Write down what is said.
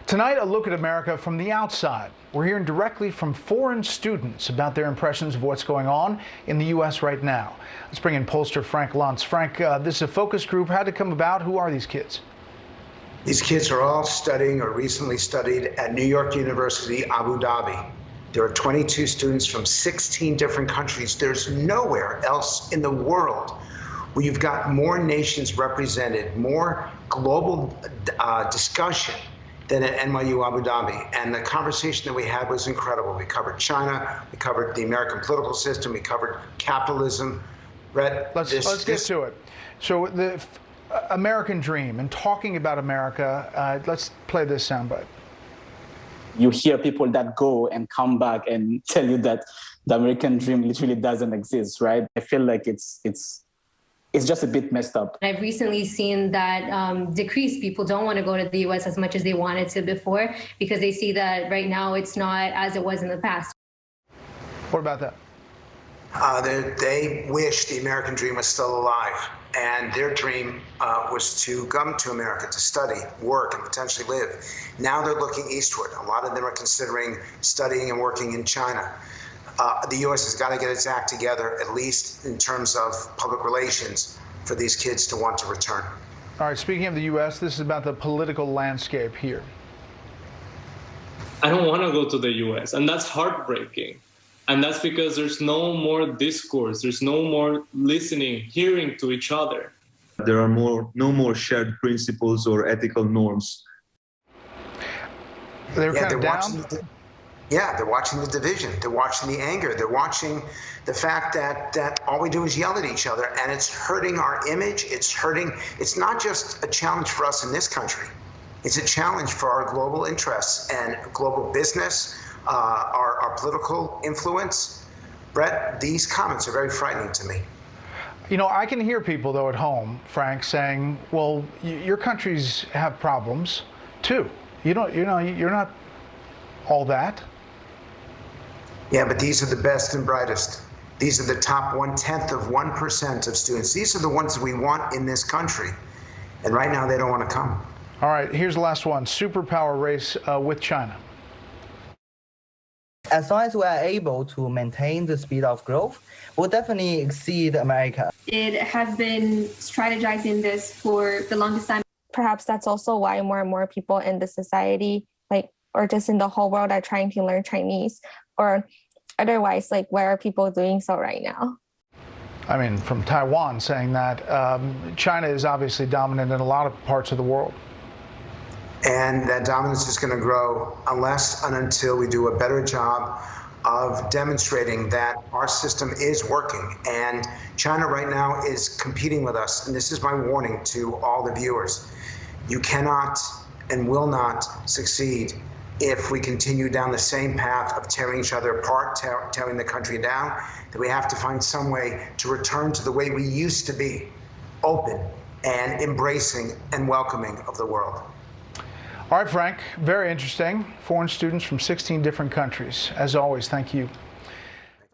Tonight, a look at America from the outside. We're hearing directly from foreign students about their impressions of what's going on in the U.S. right now. Let's bring in pollster Frank Luntz. Frank, this is a focus group. How'd it come about? Who are these kids? These kids are all studying or recently studied at New York University Abu Dhabi. There are 22 students from 16 different countries. There's nowhere else in the world where you've got more nations represented, more global discussion than at NYU Abu Dhabi. And the conversation that we had was incredible. We covered China, we covered the American political system, we covered capitalism. Bret, let's get to it. So the American dream and talking about America, let's play this soundbite. You hear people that go and come back and tell you that the American dream literally doesn't exist, right? I feel like it's just a bit messed up. I've recently seen that decrease. People don't want to go to the U.S. as much as they wanted to before because they see that right now it's not as it was in the past. What about that? They wish the American dream was still alive, and their dream was to come to America to study, work, and potentially live. Now they're looking eastward. A lot of them are considering studying and working in China. The U.S. has got to get its act together, at least in terms of public relations, for these kids to want to return. All right, speaking of the U.S., this is about the political landscape here. I don't want to go to the U.S., and that's heartbreaking. And that's because there's no more discourse, there's no more listening, hearing to each other. There are no more shared principles or ethical norms. They're kind of down? They're watching the division. They're watching the anger. They're watching the fact that all we do is yell at each other, and it's hurting our image. It's not just a challenge for us in this country. It's a challenge for our global interests and global business, our political influence. Bret, these comments are very frightening to me. You know, I can hear people, though, at home, Frank, saying, well, your countries have problems, too. You're not all that. Yeah, but these are the best and brightest. These are the top 0.1% of students. These are the ones that we want in this country. And right now, they don't want to come. All right, here's the last one. Superpower race with China. As long as we are able to maintain the speed of growth, we'll definitely exceed America. It has been strategizing this for the longest time. Perhaps that's also why more and more people in the society, or just in the whole world, are trying to learn Chinese. Or otherwise, why are people doing so right now? I mean, from Taiwan saying that China is obviously dominant in a lot of parts of the world. And that dominance is going to grow unless and until we do a better job of demonstrating that our system is working. And China right now is competing with us. And this is my warning to all the viewers. You cannot and will not succeed if we continue down the same path of tearing each other apart, tearing the country down. That we have to find some way to return to the way we used to be, open and embracing and welcoming of the world. All right, Frank, very interesting. Foreign students from 16 different countries. As always, thank you.